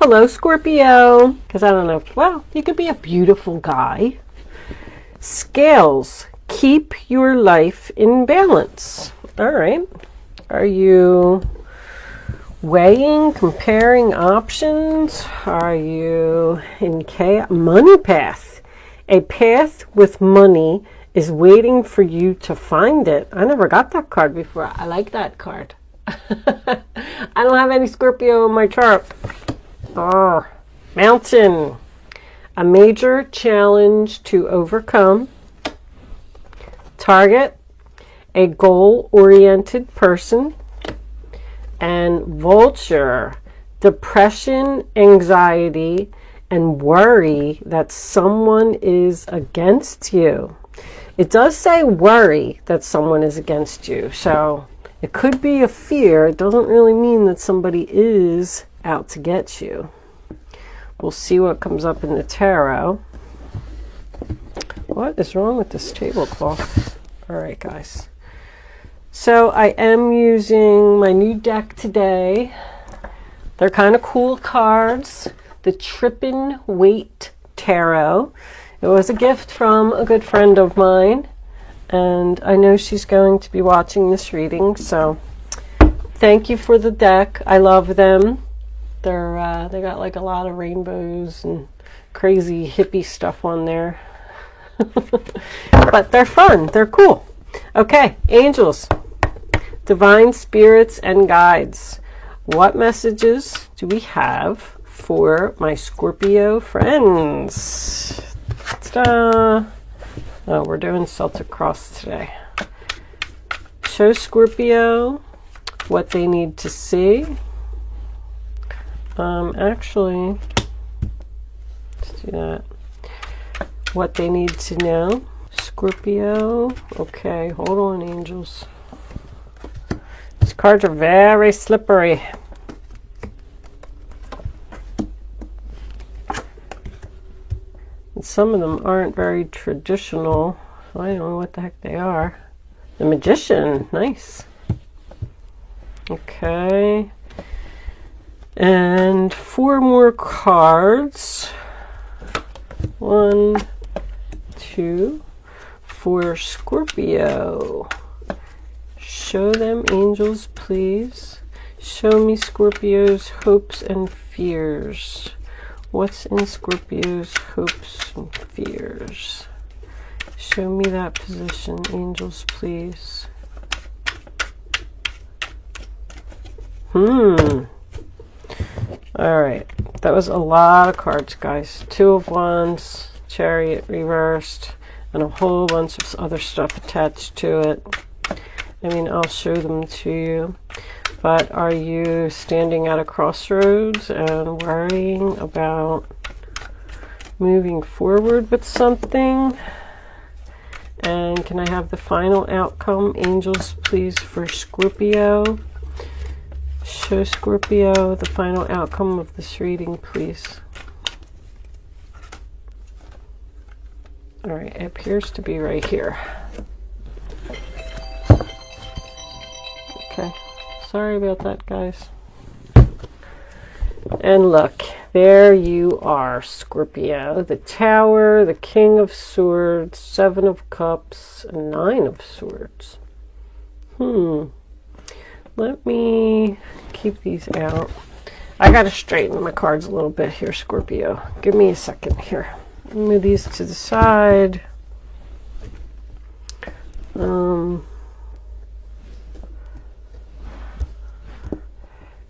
hello Scorpio, because I don't know, well, you could be a beautiful guy. Scales, keep your life in balance. All right. Are you weighing, comparing options? Are you in chaos? Money path. A path with money is waiting for you to find it. I never got that card before. I like that card. I don't have any Scorpio in my chart. Oh, mountain. A major challenge to overcome. Target. A goal-oriented person. And vulture. Depression, anxiety, and worry that someone is against you. It does say worry that someone is against you. So it could be a fear. It doesn't really mean that somebody is out to get you. We'll see what comes up in the tarot. What is wrong with this tablecloth? All right, guys. So I am using my new deck today. They're kind of cool cards. The Trippin' Weight Tarot. It was a gift from a good friend of mine, and I know she's going to be watching this reading, so thank you for the deck. I love them. They got like a lot of rainbows and crazy hippie stuff on there. But they're fun. They're cool. Okay, angels, divine spirits and guides. What messages do we have for my Scorpio friends? Ta-da! Oh, we're doing Celtic Cross today. Show Scorpio what they need to see. Actually, let's do that. What they need to know. Scorpio. Okay, hold on, angels. These cards are very slippery. And some of them aren't very traditional. So I don't know what the heck they are. The Magician. Nice. Okay. And 4 more cards. 1, 2, for Scorpio. Show them, angels, please. Show me Scorpio's hopes and fears. What's in Scorpio's hopes and fears? Show me that position, angels, please. All right. That was a lot of cards, guys. 2 of Wands, Chariot reversed, and a whole bunch of other stuff attached to it. I mean, I'll show them to you. But are you standing at a crossroads and worrying about moving forward with something? And can I have the final outcome, angels, please, for Scorpio? Show Scorpio the final outcome of this reading, please. All right, it appears to be right here. Okay, sorry about that, guys. And look, there you are, Scorpio. The Tower, the King of Swords, 7 of Cups, and 9 of Swords. Let me keep these out. I gotta straighten my cards a little bit here, Scorpio. Give me a second here. Move these to the side.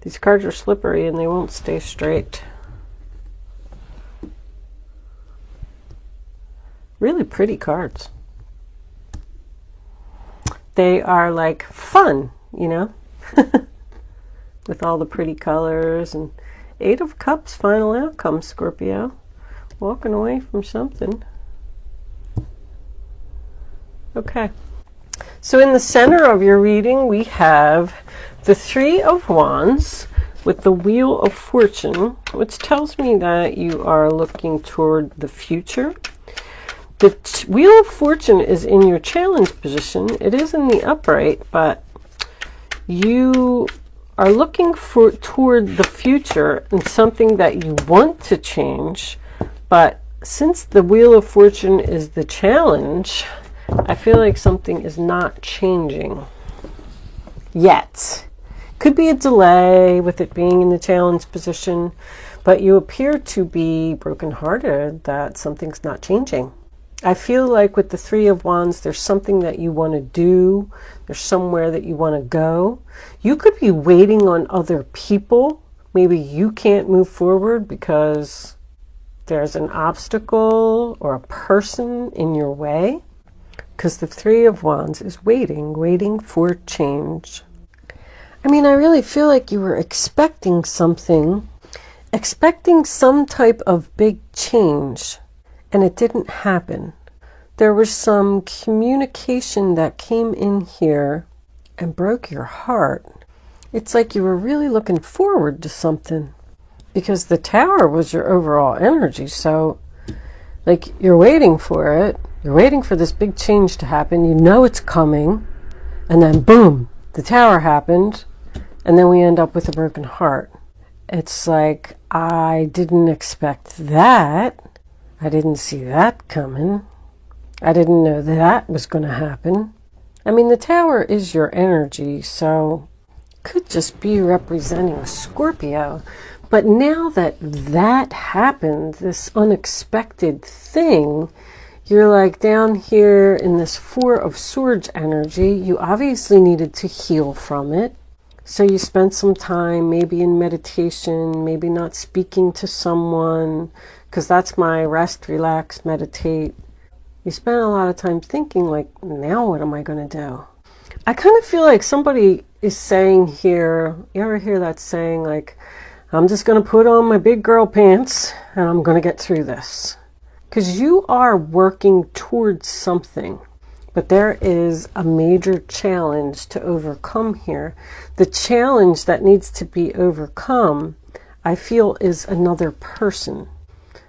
These cards are slippery and they won't stay straight. Really pretty cards. They are like fun, you know? With all the pretty colors. And 8 of Cups, final outcome, Scorpio. Walking away from something. Okay. So in the center of your reading, we have the 3 of Wands with the Wheel of Fortune, which tells me that you are looking toward the future. The Wheel of Fortune is in your challenge position. It is in the upright, but you are looking toward the future and something that you want to change, but since the Wheel of Fortune is the challenge, I feel like something is not changing yet. Could be a delay with it being in the challenge position, but you appear to be brokenhearted that something's not changing. I feel like with the Three of Wands, there's something that you want to do. There's somewhere that you want to go. You could be waiting on other people. Maybe you can't move forward because there's an obstacle or a person in your way. Because the Three of Wands is waiting for change. I mean, I really feel like you were expecting something, expecting some type of big change, and it didn't happen. There was some communication that came in here and broke your heart. It's like you were really looking forward to something because the Tower was your overall energy. So, like, you're waiting for it. You're waiting for this big change to happen. You know it's coming. And then, boom, the Tower happened. And then we end up with a broken heart. It's like, I didn't expect that. I didn't see that coming. I didn't know that was going to happen. I mean, the Tower is your energy, so could just be representing Scorpio. But now that that happened, this unexpected thing, you're like down here in this Four of Swords energy. You obviously needed to heal from it. So you spent some time maybe in meditation, maybe not speaking to someone, because that's my rest, relax, meditate. You spent a lot of time thinking, like, now what am I going to do? I kind of feel like somebody is saying here, you ever hear that saying, like, I'm just going to put on my big girl pants and I'm going to get through this. Because you are working towards something. But there is a major challenge to overcome here. The challenge that needs to be overcome, I feel, is another person.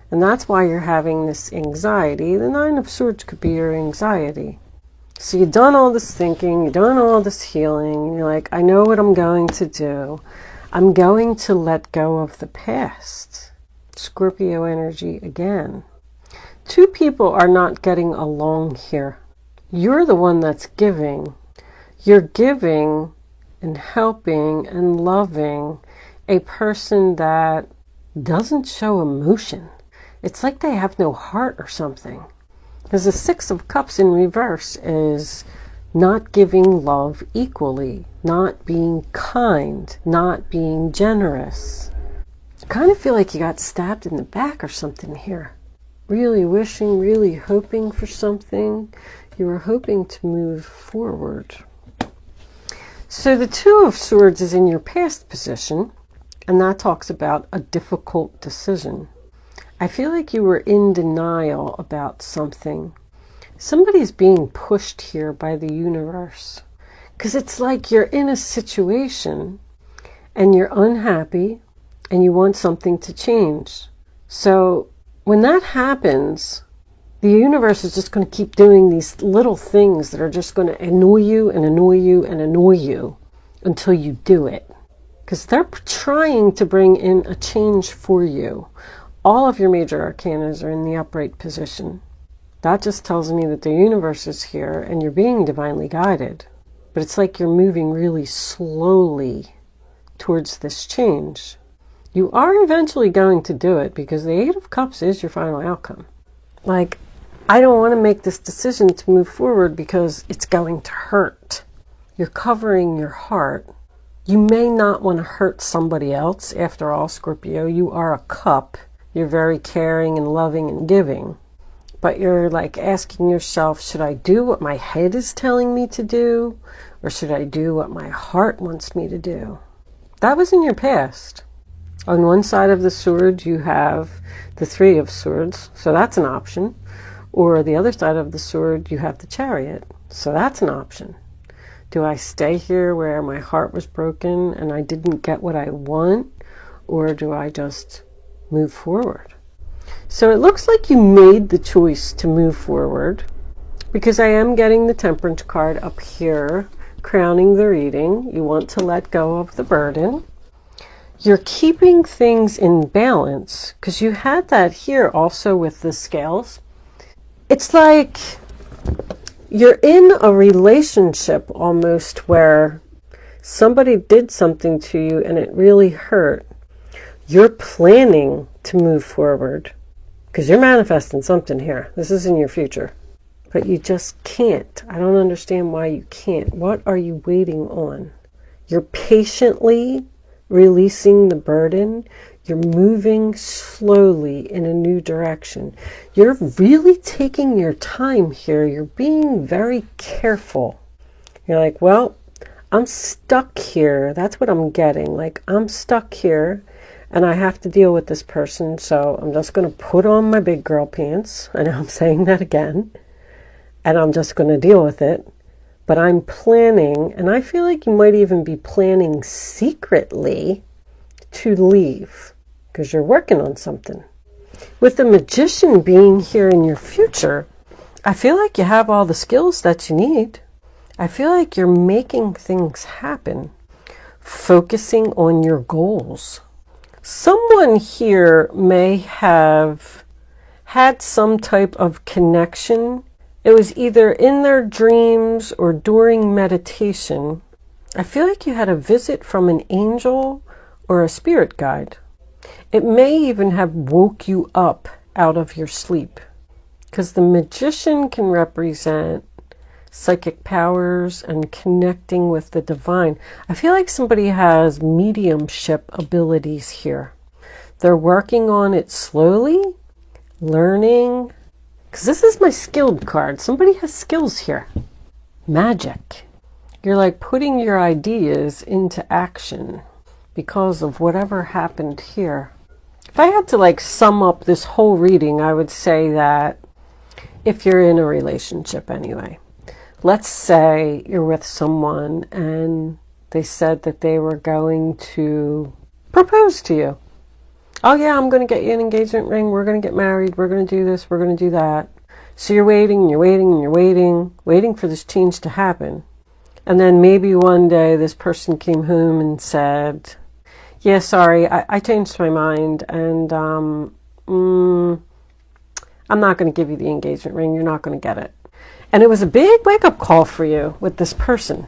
And that's why you're having this anxiety. The Nine of Swords could be your anxiety. So you've done all this thinking, you've done all this healing, and you're like, I know what I'm going to do. I'm going to let go of the past. Scorpio energy again. Two people are not getting along here. You're the one that's giving. You're giving and helping and loving a person that doesn't show emotion. It's like they have no heart or something. Because the Six of Cups in reverse is not giving love equally, not being kind, not being generous. I kind of feel like you got stabbed in the back or something here. Really wishing, really hoping for something. You were hoping to move forward. So the Two of Swords is in your past position, and that talks about a difficult decision. I feel like you were in denial about something. Somebody's being pushed here by the universe. Because it's like you're in a situation, and you're unhappy, and you want something to change. So when that happens, the universe is just going to keep doing these little things that are just going to annoy you and annoy you and annoy you until you do it. Because they're trying to bring in a change for you. All of your major arcanas are in the upright position. That just tells me that the universe is here and you're being divinely guided. But it's like you're moving really slowly towards this change. You are eventually going to do it because the Eight of Cups is your final outcome. Like, I don't want to make this decision to move forward because it's going to hurt. You're covering your heart. You may not want to hurt somebody else. After all, Scorpio, you are a cup. You're very caring and loving and giving. But you're like asking yourself, should I do what my head is telling me to do? Or should I do what my heart wants me to do? That was in your past. On one side of the sword, you have the Three of Swords. So that's an option. Or the other side of the sword, you have the Chariot. So that's an option. Do I stay here where my heart was broken and I didn't get what I want? Or do I just move forward? So it looks like you made the choice to move forward, because I am getting the Temperance card up here, crowning the reading. You want to let go of the burden. You're keeping things in balance, because you had that here also with the scales. It's like you're in a relationship almost where somebody did something to you and it really hurt. You're planning to move forward because you're manifesting something here. This is in your future. But you just can't. I don't understand why you can't. What are you waiting on? You're patiently releasing the burden. You're moving slowly in a new direction. You're really taking your time here. You're being very careful. You're like, well, I'm stuck here. That's what I'm getting. Like, I'm stuck here and I have to deal with this person. So I'm just going to put on my big girl pants. I know I'm saying that again. And I'm just going to deal with it. But I'm planning, and I feel like you might even be planning secretly to leave because you're working on something. With the Magician being here in your future, I feel like you have all the skills that you need. I feel like you're making things happen, focusing on your goals. Someone here may have had some type of connection. It was either in their dreams or during meditation. I feel like you had a visit from an angel or a spirit guide. It may even have woke you up out of your sleep, because the Magician can represent psychic powers and connecting with the divine. I feel like somebody has mediumship abilities here. They're working on it slowly, learning. Because this is my skilled card. Somebody has skills here. Magic. You're like putting your ideas into action because of whatever happened here. If I had to like sum up this whole reading, I would say that if you're in a relationship anyway, let's say you're with someone and they said that they were going to propose to you. Oh yeah, I'm going to get you an engagement ring. We're going to get married. We're going to do this. We're going to do that. So you're waiting and you're waiting and you're waiting for this change to happen. And then maybe one day this person came home and said, yeah, sorry, I changed my mind and I'm not going to give you the engagement ring. You're not going to get it. And it was a big wake-up call for you with this person,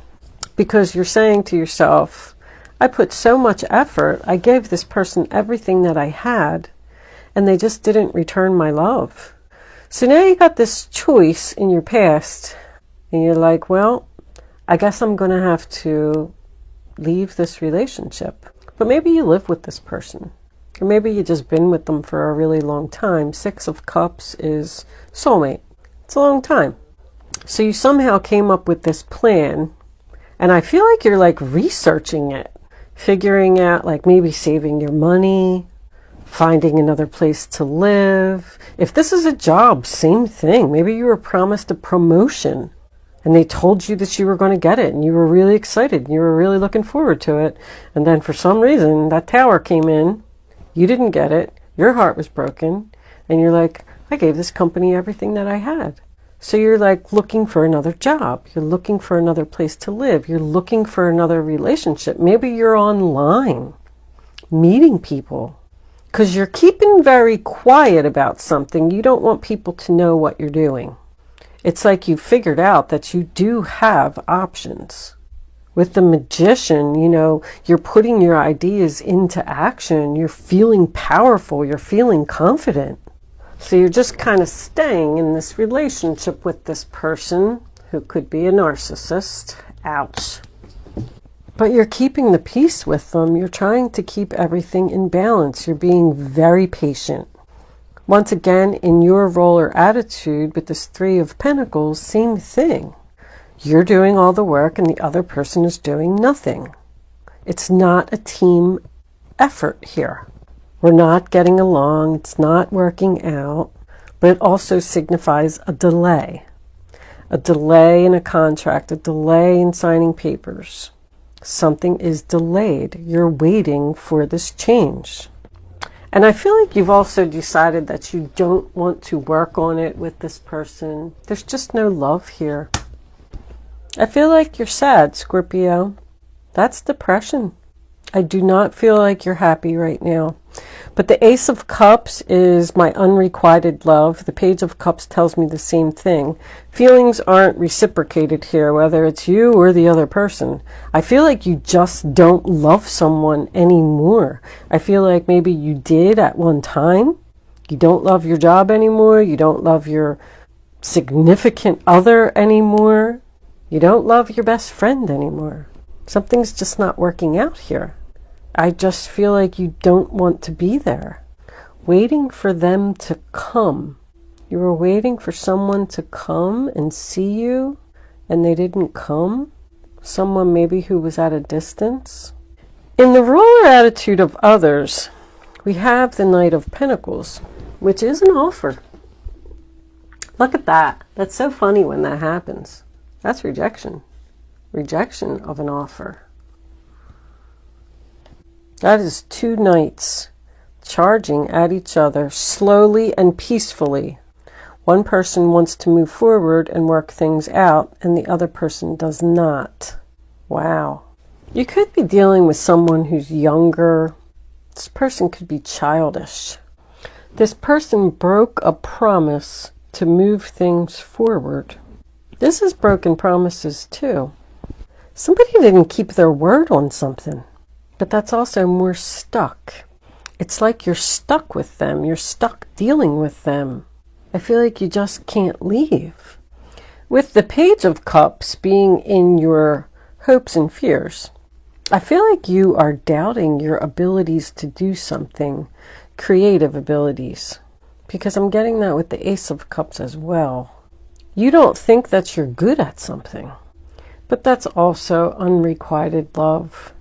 because you're saying to yourself, I put so much effort. I gave this person everything that I had, and they just didn't return my love. So now you got this choice in your past, and you're like, well, I guess I'm going to have to leave this relationship. But maybe you live with this person, or maybe you've just been with them for a really long time. 6 of Cups is soulmate. It's a long time. So you somehow came up with this plan, and I feel like you're like researching it, figuring out like maybe saving your money, finding another place to live. If this is a job, same thing. Maybe you were promised a promotion and they told you that you were going to get it and you were really excited and you were really looking forward to it. And then for some reason that tower came in, you didn't get it, your heart was broken, and you're like, I gave this company everything that I had. So you're like looking for another job. You're looking for another place to live. You're looking for another relationship. Maybe you're online meeting people because you're keeping very quiet about something. You don't want people to know what you're doing. It's like you figured out that you do have options. With the Magician, you know, you're putting your ideas into action. You're feeling powerful. You're feeling confident. So you're just kind of staying in this relationship with this person who could be a narcissist. Ouch. But you're keeping the peace with them. You're trying to keep everything in balance. You're being very patient. Once again, in your role or attitude with this 3 of Pentacles, same thing. You're doing all the work and the other person is doing nothing. It's not a team effort here. We're not getting along. It's not working out. But it also signifies a delay. A delay in a contract, a delay in signing papers. Something is delayed. You're waiting for this change. And I feel like you've also decided that you don't want to work on it with this person. There's just no love here. I feel like you're sad, Scorpio. That's depression. I do not feel like you're happy right now. But the Ace of Cups is my unrequited love. The Page of Cups tells me the same thing. Feelings aren't reciprocated here, whether it's you or the other person. I feel like you just don't love someone anymore. I feel like maybe you did at one time. You don't love your job anymore. You don't love your significant other anymore. You don't love your best friend anymore. Something's just not working out here. I just feel like you don't want to be there. Waiting for them to come. You were waiting for someone to come and see you, and they didn't come. Someone maybe who was at a distance. In the ruler attitude of others, we have the Knight of Pentacles, which is an offer. Look at that. That's so funny when that happens. That's rejection. Rejection of an offer. That is two knights charging at each other slowly and peacefully. One person wants to move forward and work things out, and the other person does not. Wow. You could be dealing with someone who's younger. This person could be childish. This person broke a promise to move things forward. This is broken promises too. Somebody didn't keep their word on something. But that's also more stuck. It's like you're stuck with them. You're stuck dealing with them. I feel like you just can't leave. With the Page of Cups being in your hopes and fears, I feel like you are doubting your abilities to do something, creative abilities, because I'm getting that with the Ace of Cups as well. You don't think that you're good at something, but that's also unrequited love.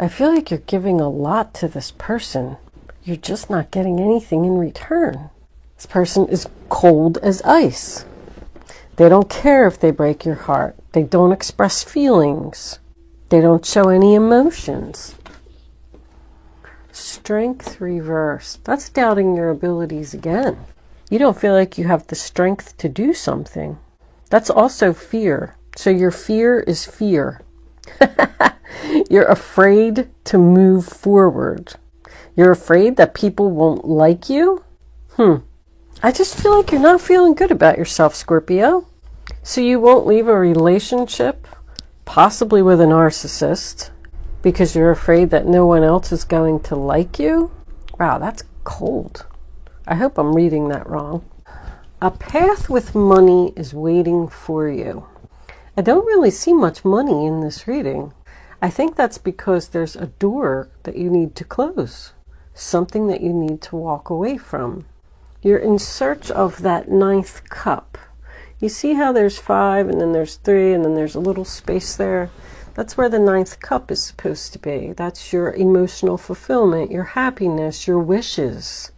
I feel like you're giving a lot to this person. You're just not getting anything in return. This person is cold as ice. They don't care if they break your heart. They don't express feelings. They don't show any emotions. Strength reversed. That's doubting your abilities again. You don't feel like you have the strength to do something. That's also fear. So your fear is fear. You're afraid to move forward. You're afraid that people won't like you? I just feel like you're not feeling good about yourself, Scorpio. So you won't leave a relationship, possibly with a narcissist, because you're afraid that no one else is going to like you? Wow, that's cold. I hope I'm reading that wrong. A path with money is waiting for you. I don't really see much money in this reading. I think that's because there's a door that you need to close, something that you need to walk away from. You're in search of that 9th cup. You see how there's 5 and then there's 3 and then there's a little space there? That's where the 9th cup is supposed to be. That's your emotional fulfillment, your happiness, your wishes.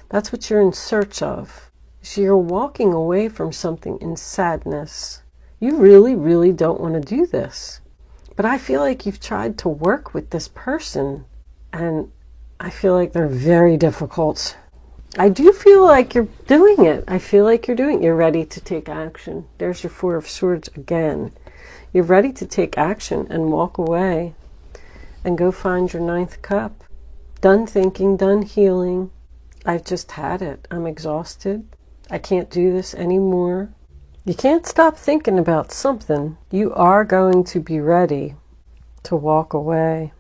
That's what you're in search of. So you're walking away from something in sadness. You really, really don't want to do this. But I feel like you've tried to work with this person, and I feel like they're very difficult. I do feel like you're doing it. I feel like you're doing it. You're ready to take action. There's your 4 of Swords again. You're ready to take action and walk away and go find your 9th cup. Done thinking, done healing. I've just had it. I'm exhausted. I can't do this anymore. You can't stop thinking about something. You are going to be ready to walk away.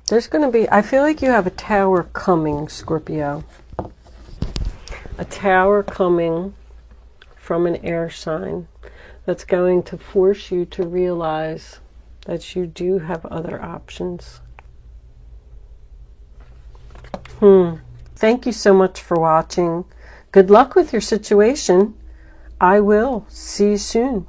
There's going to be, I feel like you have a tower coming, Scorpio. A tower coming from an air sign that's going to force you to realize that you do have other options. Thank you so much for watching. Good luck with your situation. I will see you soon.